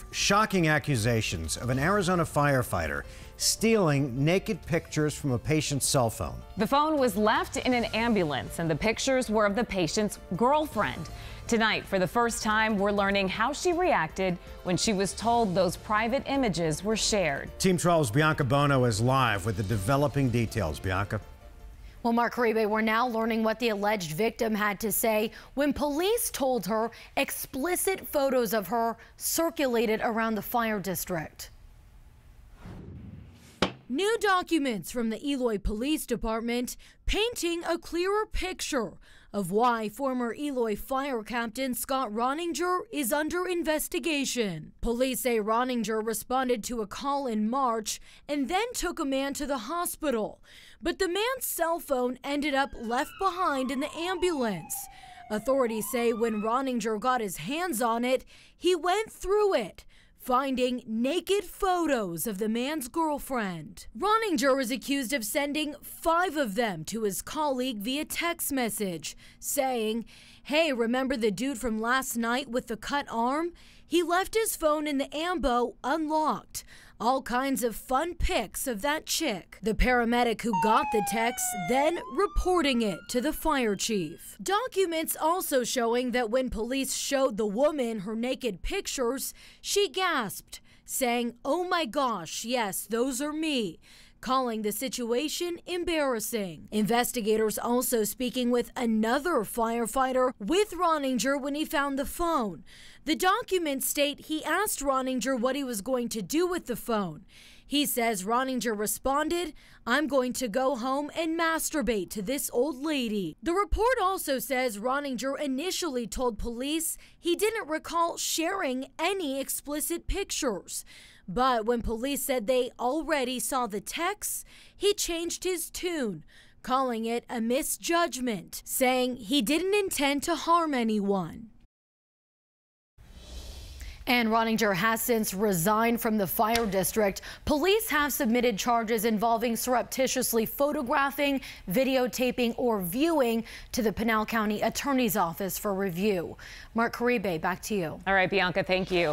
Shocking accusations of an Arizona firefighter stealing naked pictures from a patient's cell phone. The phone was left in an ambulance, and the pictures were of the patient's girlfriend. Tonight, for the first time, we're learning how she reacted when she was told those private images were shared. Team 12's Bianca Bono is live with the developing details. Bianca. Well, Mark Caribe, we're now learning what the alleged victim had to say when police told her explicit photos of her circulated around the fire district. New documents from the Eloy Police Department painting a clearer picture of why former Eloy Fire Captain Scott Roninger is under investigation. Police say Roninger responded to a call in March and then took a man to the hospital, but the man's cell phone ended up left behind in the ambulance. Authorities say when Roninger got his hands on it, he went through it, finding naked photos of the man's girlfriend. Roninger is accused of sending 5 of them to his colleague via text message, saying, "Hey, remember the dude from last night with the cut arm? He left his phone in the ambo unlocked." All kinds of fun pics of that chick. The paramedic who got the text then reporting it to the fire chief. Documents also showing that when police showed the woman her naked pictures, she gasped, saying, "Oh my gosh, yes, those are me," calling the situation embarrassing. Investigators also speaking with another firefighter with Roninger when he found the phone. The documents state he asked Roninger what he was going to do with the phone. He says Roninger responded, "I'm going to go home and masturbate to this old lady." The report also says Roninger initially told police he didn't recall sharing any explicit pictures. But when police said they already saw the texts, he changed his tune, calling it a misjudgment, saying he didn't intend to harm anyone. And Roninger has since resigned from the fire district. Police have submitted charges involving surreptitiously photographing, videotaping, or viewing to the Pinal County Attorney's Office for review. Mark Caribe, back to you. All right, Bianca, thank you.